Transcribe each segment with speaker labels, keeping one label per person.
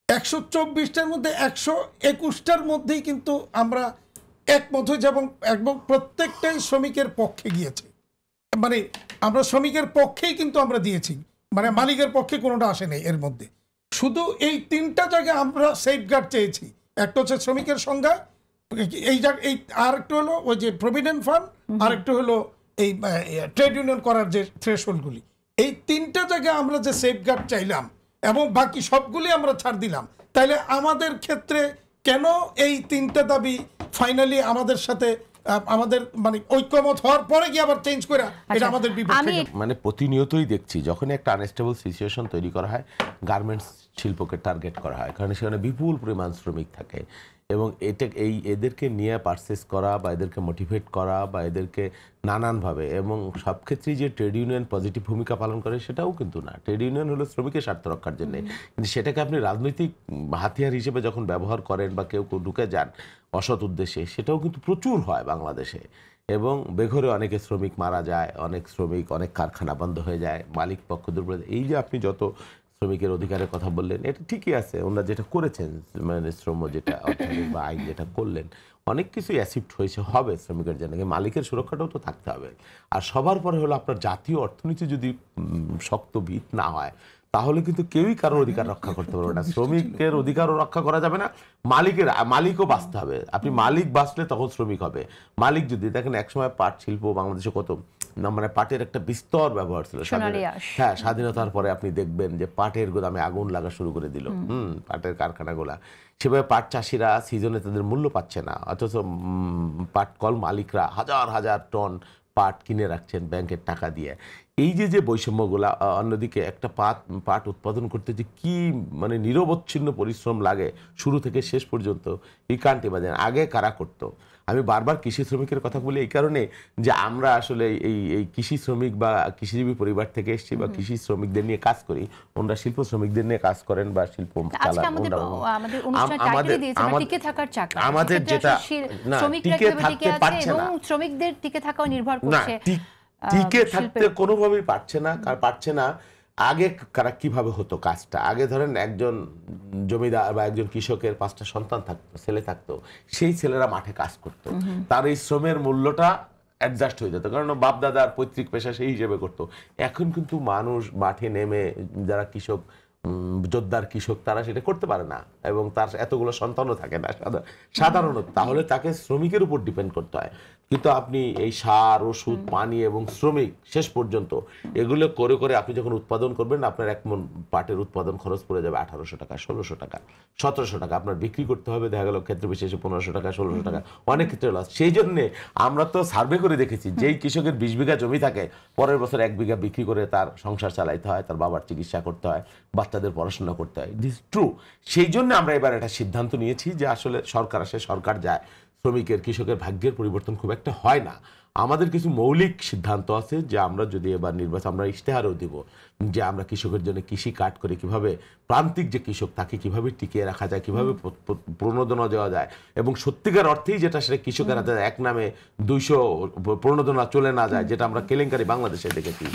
Speaker 1: 124টার মধ্যে 121টার মধ্যেই কিন্তু আমরা একমত হয়েছি এবং প্রত্যেকটাই শ্রমিকের পক্ষে গিয়েছে। মানে আমরা শ্রমিকের পক্ষেই কিন্তু আমরা দিয়েছি, মানে মালিকের পক্ষে কোনোটা আসে নাই এর মধ্যে। শুধু এই 3টা জায়গায় আমরা সেফগার্ড চেয়েছি। একটা হচ্ছে শ্রমিকের সংজ্ঞা, এই আর একটু হলো ওই যে প্রভিডেন্ট ফান্ড, আর একটু হলো এই ট্রেড ইউনিয়ন করার যে থ্রেশহোল্ডগুলি। এই 3টা জায়গায় আমরা যে সেফগার্ড চাইলাম এবং বাকি সবগুলি আমরা ছাড় দিলাম, তাইলে আমাদের ক্ষেত্রে কেন এই 3টা দাবি ফাইনালি আমাদের সাথে আমাদের মানে ঐক্যমত হওয়ার পরে কি আবার চেঞ্জ করে এটা আমাদের বিপক্ষে?
Speaker 2: মানে প্রতিনিয়তই দেখছি যখন একটা আনস্টেবল সিচুয়েশন তৈরি করা হয়, গার্মেন্টস শিল্পকে টার্গেট করা হয়, কারণ সেখানে বিপুল পরিমাণ শ্রমিক থাকে এবং এদেরকে নিয়ে পারচেস করা বা এদেরকে মোটিভেট করা বা এদেরকে নানানভাবে, এবং সব ক্ষেত্রেই যে ট্রেড ইউনিয়ন পজিটিভ ভূমিকা পালন করে সেটাও কিন্তু না। ট্রেড ইউনিয়ন হলো শ্রমিকের স্বার্থ রক্ষার জন্য, কিন্তু সেটাকে আপনি রাজনৈতিক হাতিয়ার হিসেবে যখন ব্যবহার করেন বা কেউ ঢুকে যান অসৎ উদ্দেশ্যে, সেটাও কিন্তু প্রচুর হয় বাংলাদেশে। এবং বেঘরে অনেকে শ্রমিক মারা যায়, অনেক কারখানা বন্ধ হয়ে যায়, মালিক পক্ষ দুর্বল। এই যে আপনি যত শ্রমিকের অধিকারের কথা বললেন, এটা ঠিকই আছে, ওনারা যেটা করেছেন মানে শ্রম যেটা অর্থনৈতিক বা আইন যেটা করলেন, অনেক কিছু অ্যাসিপ্ট হয়েছে হবে শ্রমিকের জন্য, মালিকের সুরক্ষাটাও তো থাকতে হবে। আর সবার পরে হলো আপনার জাতীয় অর্থনীতি যদি শক্ত ভিত না হয়, তাহলে কিন্তু কেউই কারোর অধিকার রক্ষা করতে পারবে না। শ্রমিকের অধিকারও রক্ষা করা যাবে না, মালিকও বাঁচতে হবে। আপনি মালিক বাঁচলে তখন শ্রমিক হবে। মালিক যদি দেখেন, একসময় পাট শিল্প বাংলাদেশে কত মানে পাটের একটা বিস্তর ব্যবহার ছিল। হ্যাঁ, স্বাধীনতার পরে আপনি দেখবেন যে পাটের গোদামে আগুন লাগা শুরু করে দিল, পাটের কারখানাগুলা। সেভাবে পাট চাষিরা সিজনে তাদের মূল্য পাচ্ছে না, অথচ পাট কল মালিকরা হাজার হাজার টন পাট কিনে রাখছেন ব্যাংকের টাকা দিয়ে। এই যে বৈষম্যগুলা, অন্যদিকে একটা পাট উৎপাদন করতে যে কি মানে নিরবচ্ছিন্ন পরিশ্রম লাগে শুরু থেকে শেষ পর্যন্ত, এই কান্তি বাজেন আগে কারা করতো। আমি বারবার কৃষি শ্রমিকের কথা বলি এই কারণে যে আমরা আসলে এই কৃষি শ্রমিক বা কৃষিজীবী পরিবার থেকে এসেছি বা কৃষি শ্রমিকদের নিয়ে কাজ করি, ওনারা শিল্প শ্রমিকদের নিয়ে কাজ করেন বা শিল্প চালান। আমাদের যেটা টিকে থাকতে পারছে না,
Speaker 3: শ্রমিকদের টিকে থাকাও নির্ভর করছে,
Speaker 2: টিকে থাকতে কোনোভাবেই পারছে না। আগে কারা কিভাবে হতো কাজটা, আগে ধরেন একজন জমিদার বা একজন কৃষকের 5টা সন্তান থাকতো, ছেলে থাকতো, সেই ছেলেরা মাঠে কাজ করতো, তার এই শ্রমের মূল্যটা অ্যাডজাস্ট হয়ে যেত, কারণ বাপ দাদার পৈতৃক পেশা সেই হিসেবে করতো। এখন কিন্তু মানুষ মাঠে নেমে, যারা কৃষক যোদ্ধার কৃষক, তারা সেটা করতে পারে না এবং তার এতগুলো সন্তানও থাকে না সাধারণত, তাহলে তাকে শ্রমিকের উপর ডিপেন্ড করতে হয়। কিন্তু আপনি এই সার, ওষুধ, পানি এবং শ্রমিক শেষ পর্যন্ত এগুলো করে করে আপনি যখন উৎপাদন করবেন, আপনার 1 মণ পাটের উৎপাদন খরচ পড়ে যাবে 1800 টাকা, 1600 টাকা, 1700 টাকা। আপনার বিক্রি করতে হবে দেখা গেল ক্ষেত্র বিশেষে 1500 টাকা, 1600 টাকা, অনেক ক্ষেত্রে লস। সেই জন্যে আমরা তো সার্ভে করে দেখেছি, যেই কৃষকের 20 বিঘা জমি থাকে, পরের বছর 1 বিঘা বিক্রি করে তার সংসার চালাইতে হয়, তার বাবার চিকিৎসা করতে হয়, বাচ্চাদের পড়াশোনা করতে হয়। This true. সেই জন্য আমরা এবার একটা সিদ্ধান্ত নিয়েছি যে আসলে সরকার আসে, সরকার যায়, শ্রমিকের কৃষকের ভাগ্যের পরিবর্তন খুব একটা হয় না। আমাদের কিছু মৌলিক সিদ্ধান্ত আছে যে আমরা যদি এবার নির্বাচন, আমরা ইশতেহারও দিব যে আমরা কৃষকের জন্য কৃষি কার্ড করে কিভাবে প্রান্তিক যে কৃষক তাকে কিভাবে টিকিয়ে রাখা যায়, কিভাবে প্রণোদনা দেওয়া যায়, এবং সত্যিকার অর্থেই যেটা সেটা কৃষকের হাতে এক নামে 200 প্রণোদনা চলে না যায়, যেটা আমরা কেলেঙ্কারি বাংলাদেশে দেখেছি।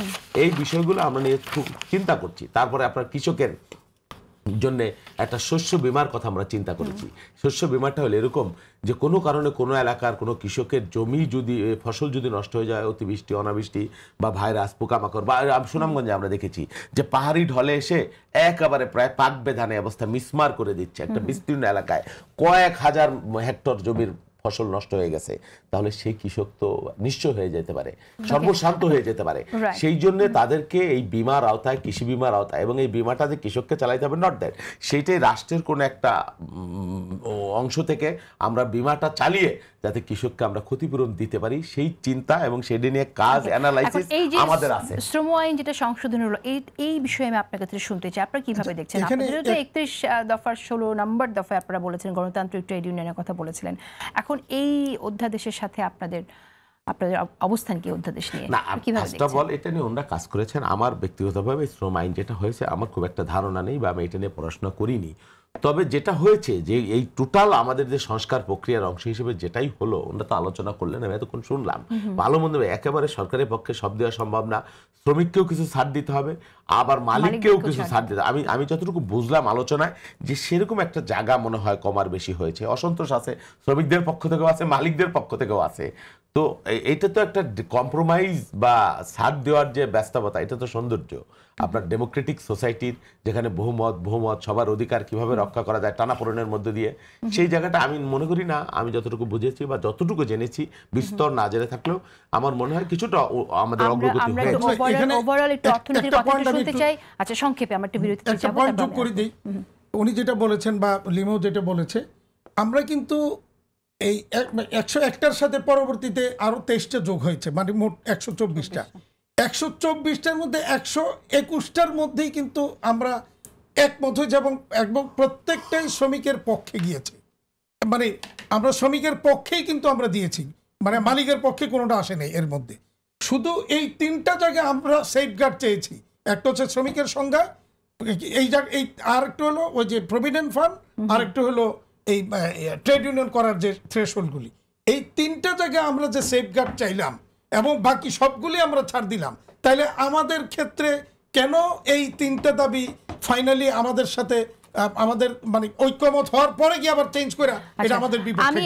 Speaker 2: এই বিষয়গুলো আমরা নিয়ে খুব চিন্তা করছি। তারপরে আপনার কৃষকের জন্য একটা শস্য বীমার কথা আমরা চিন্তা করেছি। শস্য বীমাটা হলো এরকম যে কোনো কারণে কোনো এলাকার কোনো কৃষকের জমি যদি, ফসল যদি নষ্ট হয়ে যায়, অতিবৃষ্টি, অনাবৃষ্টি বা ভাইরাস, পোকামাকড়, বা সুনামগঞ্জে আমরা দেখেছি যে পাহাড়ি ঢলে এসে একেবারে প্রায় পাক বেধানে অবস্থা মিসমার করে দিচ্ছে একটা বিস্তীর্ণ এলাকায়, কয়েক হাজার হেক্টর জমির ফসল নষ্ট হয়ে গেছে, তাহলে সেই কৃষক তো নিঃস্ব হয়ে যেতে পারে, সর্বশান্ত হয়ে যেতে পারে। সেই জন্য তাদেরকে এই বীমার আওতায়, কৃষি বীমার আওতায়, এবং এই বীমাটা যে কৃষককে চালাইতে হবে নট দ্যাট, সেইটাই রাষ্ট্রের কোনো একটা অংশ থেকে আমরা বীমাটা চালিয়ে যাতে কৃষককে আমরা ক্ষতিপূরণ দিতে পারি, সেই চিন্তা এবং সেটা নিয়ে কাজ অ্যানালাইসিস আমাদের আছে।
Speaker 3: শ্রম আইন যেটা সংশোধন হলো, এই বিষয়ে আমি আপনার কাছে শুনতে চাই, আপনারা কিভাবে দেখছেন? আপনাদের তো 31 দফার 16 নম্বর দফায় আপনারা বলেছিলেন গণতান্ত্রিক ট্রেড ইউনিয়নের কথা বলেছিলেন, এখন এই অধ্যাদেশের সাথে আপনাদের অবস্থান কি? অধ্যাদেশ নিয়ে কিভাবে দেখছেন?
Speaker 2: এটা নিয়ে ওনারা কাজ করেছেন। আমার ব্যক্তিগতভাবে শ্রম আইন যেটা হয়েছে আমার খুব একটা ধারণা নেই, বা আমি এটা নিয়ে পড়াশোনা করিনি। তবে যেটা হয়েছে যে এই টোটাল আমাদের যে সংস্কার প্রক্রিয়ার অংশ হিসেবে যেটাই হলো, ওটা তো আলোচনা করলেন, আমি এতক্ষণ শুনলাম। ভালো মন্দ একেবারে সরকারের পক্ষে সব দেওয়া সম্ভব না, শ্রমিককেও কিছু ছাড় দিতে হবে, আবার মালিককেও কিছু ছাড় দিতে হবে। আমি যতটুকু বুঝলাম আলোচনায় যে সেরকম একটা জায়গা মনে হয় কমার বেশি হয়েছে, অসন্তোষ আছে, শ্রমিকদের পক্ষ থেকেও আছে, মালিকদের পক্ষ থেকেও আছে। তো এটা তো একটা কম্প্রোমাইজ বা ছাড় দেওয়ার যে ব্যস্ততা, এটা তো সৌন্দর্য আপনার ডেমোক্রেটিক সোসাইটির, যেখানে বহুমত সবার অধিকার কিভাবে রক্ষা করা যায় টানাপোড়েনের মধ্যে দিয়ে, সেই জায়গাটা আমি মনে করি না, আমি যতটুকু বুঝেছি বা যতটুকু জেনেছি, বিস্তর না জেনে থাকলেও আমার মনে হয় কিছুটা আমাদের অগ্রগতি হয়েছে।
Speaker 3: ওভারঅল একটু অর্থনীতির কথা শুনতে চাই। আচ্ছা, সংক্ষেপে আমরা একটু বিরতিতে
Speaker 1: একটা
Speaker 3: যাব।
Speaker 1: পয়েন্ট যোগ করে দিই, উনি যেটা বলেছেন বা লিমো যেটা বলেছে, আমরা কিন্তু এই 101টার সাথে পরবর্তীতে আরো 23টা যোগ হয়েছে, মানে মোট 124টা। 124টার মধ্যে 121টার মধ্যেই কিন্তু আমরা একমত হয়েছে এবং প্রত্যেকটাই শ্রমিকের পক্ষে গিয়েছে। মানে আমরা শ্রমিকের পক্ষেই কিন্তু আমরা দিয়েছি, মানে মালিকের পক্ষে কোনোটা আসে নাই এর মধ্যে। শুধু এই 3টা জায়গায় আমরা সেফগার্ড চেয়েছি। একটা হচ্ছে শ্রমিকের সংজ্ঞা, এই আর একটু হলো ওই যে প্রভিডেন্ট ফান্ড, আর একটু হলো এই ট্রেড ইউনিয়ন করার যে থ্রেশহোল্ডগুলি। এই 3টা জায়গায় আমরা যে সেফগার্ড চাইলাম এবং বাকি সবগুলি আমরা ছাড় দিলাম, তাইলে আমাদের ক্ষেত্রে কেন এই 3টা দাবি ফাইনালি আমাদের সাথে আমাদের মানে ঐক্যমত হওয়ার পরে গিয়ে আবার চেঞ্জ করে এটা আমাদের বিপক্ষে?